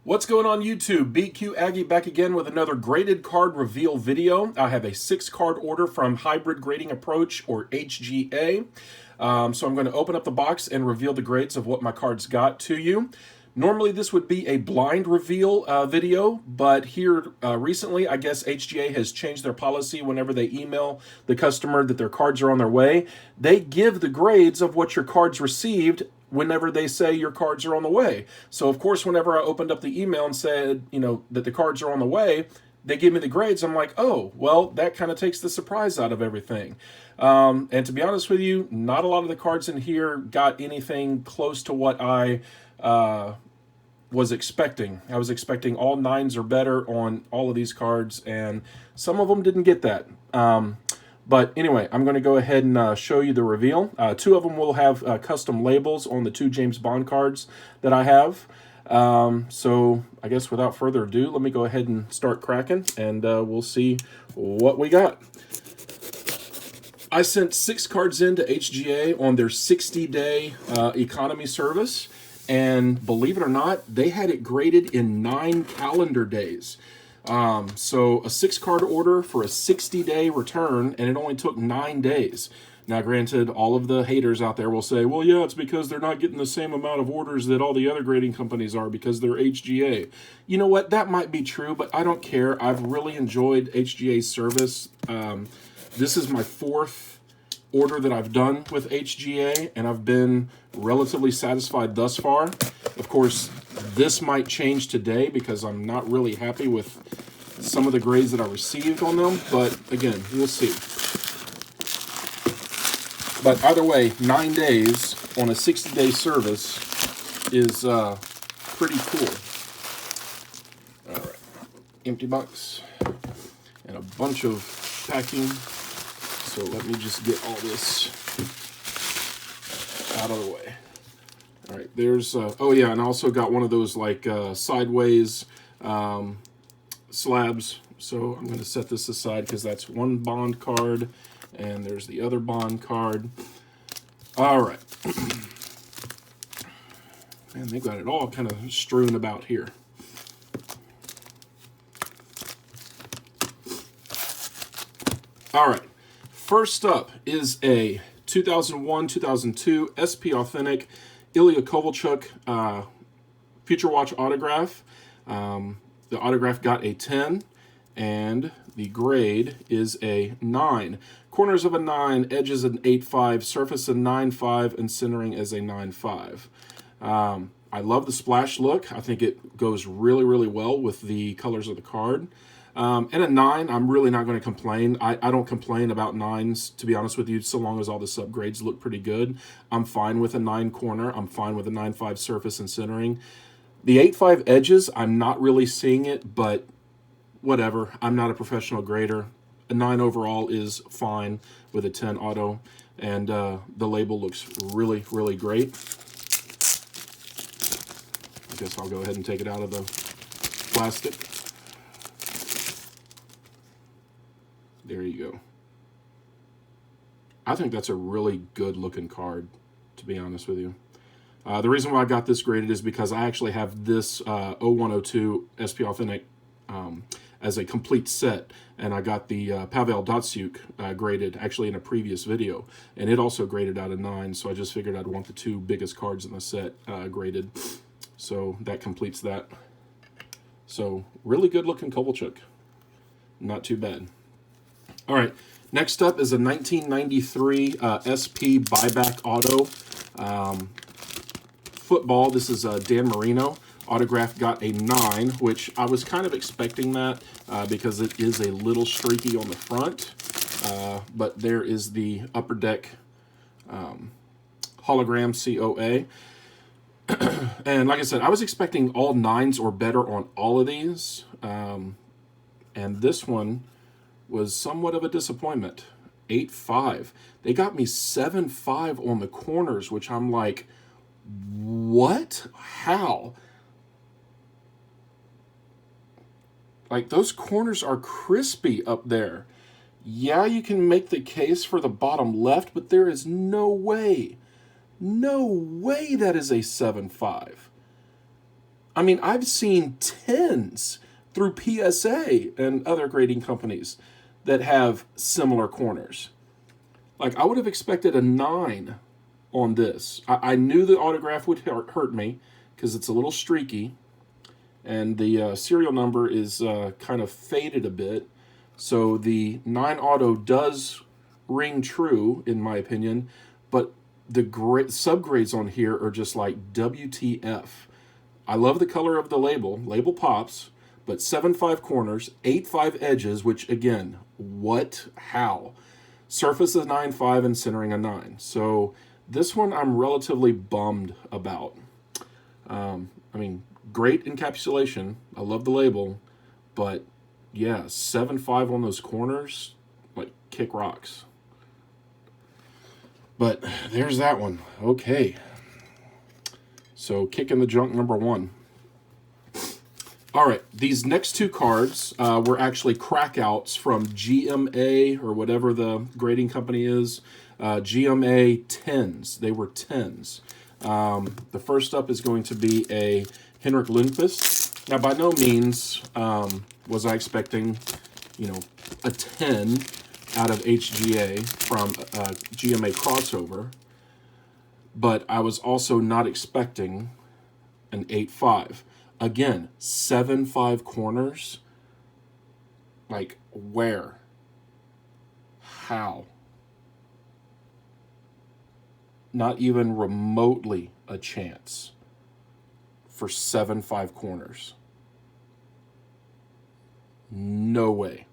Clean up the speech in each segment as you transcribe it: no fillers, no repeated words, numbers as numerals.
What's going on YouTube? BQ Aggie back again with another graded card reveal video. I have a 6-card order from Hybrid Grading Approach, or HGA. So I'm going to open up the box and reveal the grades of what my cards got to you. Normally this would be a blind reveal video, but here recently I guess HGA has changed their policy. Whenever they email the customer that their cards are on their way, they give the grades of what your cards received whenever they say your cards are on the way. So of course, whenever I opened up the email and said, that the cards are on the way, they give me the grades. I'm like, oh, well, that kind of takes the surprise out of everything. And to be honest with you, not a lot of the cards in here got anything close to what I was expecting. I was expecting all 9s or better on all of these cards, and some of them didn't get that. But anyway, I'm going to go ahead and show you the reveal. 2 of them will have custom labels on the 2 James Bond cards that I have. So I guess without further ado, let me go ahead and start cracking, and we'll see what we got. I sent 6 cards into HGA on their 60-day economy service, and believe it or not, they had it graded in 9 calendar days. So a 6-card order for a 60-day return, and it only took 9 days. Now, granted, all of the haters out there will say, well, yeah, it's because they're not getting the same amount of orders that all the other grading companies are because they're HGA. You know what? That might be true, but I don't care. I've really enjoyed HGA's service. This is my 4th order that I've done with HGA, and I've been relatively satisfied thus far. Of course, this might change today because I'm not really happy with some of the grades that I received on them, but again, we'll see. But either way, 9 days on a 60-day service is pretty cool. All right, empty box and a bunch of packing. So let me just get all this out of the way. All right, there's, oh yeah, and I also got one of those like sideways slabs. So I'm going to set this aside because that's one Bond card, and there's the other Bond card. All right. Man, they got it all kind of strewn about here. All right. First up is a 2001-2002 SP Authentic Ilya Kovalchuk Future Watch autograph. The autograph got a 10, and the grade is a 9. Corners of a 9, edges an 8.5, surface a 9.5, and centering as a 9.5. I love the splash look. I think it goes really, really well with the colors of the card. And a 9, I'm really not going to complain. I don't complain about 9s, to be honest with you, so long as all the subgrades look pretty good. I'm fine with a 9 corner. I'm fine with a 9.5 surface and centering. The 8.5 edges, I'm not really seeing it, but whatever. I'm not a professional grader. A 9 overall is fine with a 10 auto, and the label looks really, really great. I guess I'll go ahead and take it out of the plastic. There you go. I think that's a really good looking card, to be honest with you. The reason why I got this graded is because I actually have this 0102 SP Authentic as a complete set, and I got the Pavel Datsyuk graded actually in a previous video, and it also graded out a 9, so I just figured I'd want the 2 biggest cards in the set graded. So that completes that. So really good looking Kovalchuk. Not too bad. All right, next up is a 1993 SP Buyback Auto football. This is Dan Marino. Autograph got a 9, which I was kind of expecting that because it is a little streaky on the front. But there is the Upper Deck hologram COA. And like I said, I was expecting all 9s or better on all of these. And this one was somewhat of a disappointment. 8.5. They got me 7.5 on the corners, which I'm like, what? How? Like, those corners are crispy up there. Yeah, you can make the case for the bottom left, but there is no way that is a 7.5. I mean, I've seen 10s through PSA and other grading companies that have similar corners. Like, I would have expected a 9 on this. I knew the autograph would hurt me because it's a little streaky, and the serial number is kind of faded a bit. So the 9 auto does ring true, in my opinion, but the subgrades on here are just like WTF. I love the color of the label. Label pops, but 7.5 corners, 8.5 edges, which again, what? How? Surface is 9.5 and centering a 9. So this one I'm relatively bummed about. I mean, great encapsulation. I love the label, but yeah, 7.5 on those corners, like kick rocks. But there's that one. Okay. So kick in the junk number 1. All right, these next 2 cards were actually crackouts from GMA or whatever the grading company is. GMA 10s. They were 10s. The first up is going to be a Henrik Lundqvist. Now, by no means was I expecting, a 10 out of HGA from a GMA crossover, but I was also not expecting an 8.5. Again, 7.5 corners. Like, where? How? Not even remotely a chance for 7.5 corners. No way.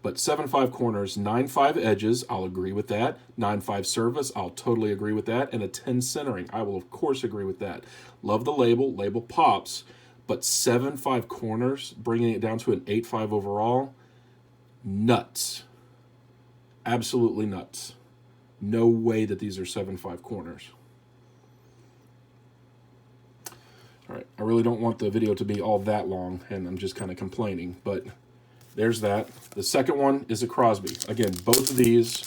But 7.5 corners, 9.5 edges, I'll agree with that. 9.5 surface, I'll totally agree with that. And a 10 centering, I will of course agree with that. Love the label pops, but 7.5 corners, bringing it down to an 8.5 overall, nuts. Absolutely nuts. No way that these are 7.5 corners. All right, I really don't want the video to be all that long, and I'm just kind of complaining, but there's that. The second one is a Crosby. Again, both of these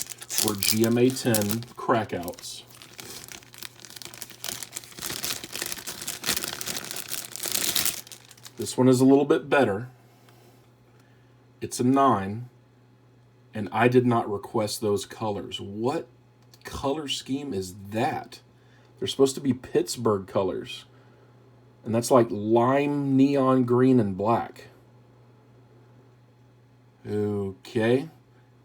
were GMA 10 crackouts. This one is a little bit better. It's a 9, and I did not request those colors. What color scheme is that? They're supposed to be Pittsburgh colors, and that's like lime, neon green, and black. Okay.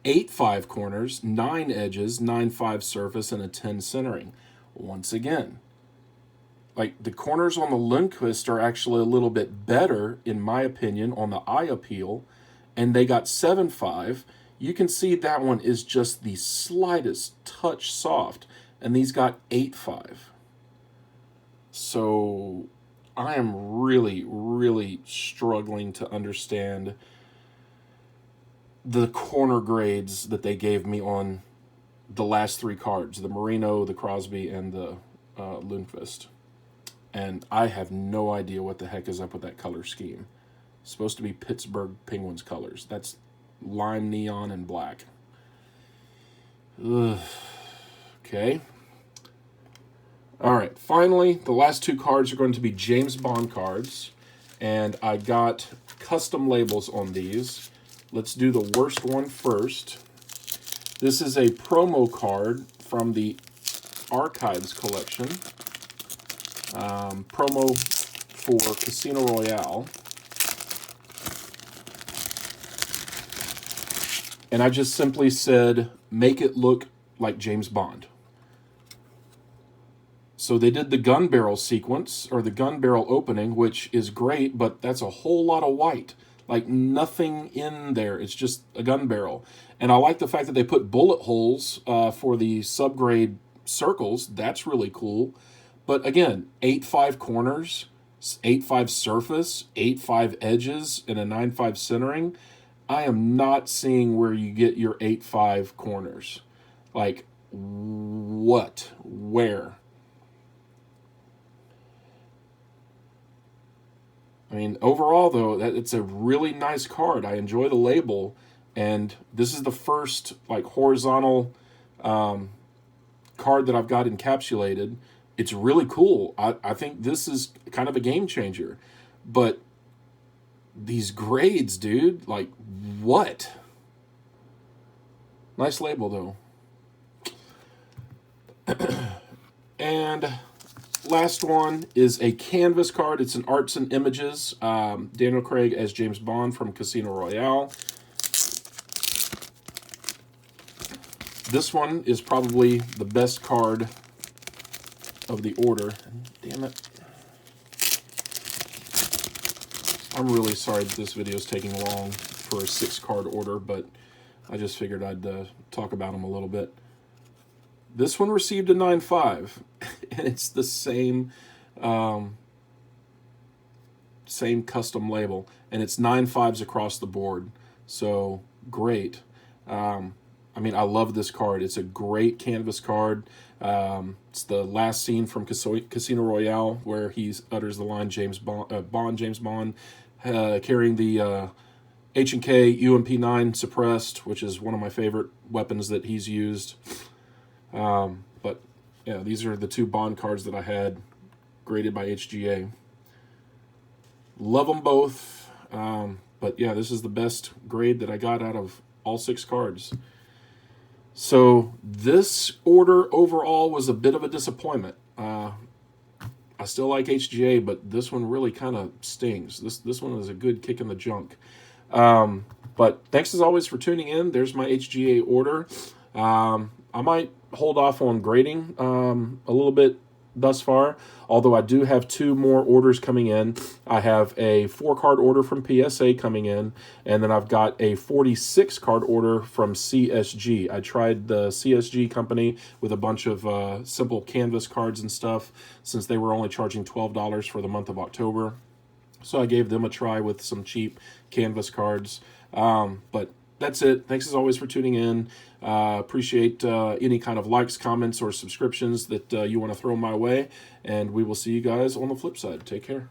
8.5 corners, 9 edges, 9.5 surface, and a 10 centering. Once again, like the corners on the Lundqvist are actually a little bit better, in my opinion, on the eye appeal, and they got 7.5. You can see that one is just the slightest touch soft, and these got 8.5. So I am really, really struggling to understand the corner grades that they gave me on the last 3 cards, the Marino, the Crosby, and the Lundqvist. And I have no idea what the heck is up with that color scheme. It's supposed to be Pittsburgh Penguins colors. That's lime, neon, and black. Ugh. Okay. All right, finally, the last 2 cards are going to be James Bond cards. And I got custom labels on these. Let's do the worst one first. This is a promo card from the Archives collection. Promo for Casino Royale. And I just simply said, make it look like James Bond. So they did the gun barrel sequence, or the gun barrel opening, which is great, but that's a whole lot of white. Like nothing in there. It's just a gun barrel. And I like the fact that they put bullet holes for the subgrade circles. That's really cool. But again, 8.5 corners, 8.5 surface, 8.5 edges, and a 9.5 centering. I am not seeing where you get your 8.5 corners. Like, what? Where? I mean, overall, though, it's a really nice card. I enjoy the label, and this is the first, like, horizontal card that I've got encapsulated. it's really cool. I think this is kind of a game changer. But these grades, dude, like, what? Nice label, though. And last one is a canvas card. It's an Arts and Images. Daniel Craig as James Bond from Casino Royale. This one is probably the best card of the order. Damn it. I'm really sorry that this video is taking long for a 6-card order, but I just figured I'd talk about them a little bit. This one received a 9.5, and it's the same same custom label, and it's 9.5s across the board. So great. I mean, I love this card. It's a great canvas card. It's the last scene from Casino Royale where he utters the line James Bond, carrying the H&K UMP9 suppressed, which is one of my favorite weapons that he's used. But yeah, these are the 2 Bond cards that I had graded by HGA. Love them both. But yeah, this is the best grade that I got out of all 6 cards. So this order overall was a bit of a disappointment. I still like HGA, but this one really kind of stings. This one is a good kick in the junk. But thanks as always for tuning in. There's my HGA order. I might hold off on grading a little bit thus far, although I do have 2 more orders coming in. I have a 4-card order from PSA coming in, and then I've got a 46-card order from CSG. I tried the CSG company with a bunch of simple canvas cards and stuff, since they were only charging $12 for the month of October. So I gave them a try with some cheap canvas cards. But that's it. Thanks as always for tuning in. Appreciate any kind of likes, comments, or subscriptions that you want to throw my way. And we will see you guys on the flip side. Take care.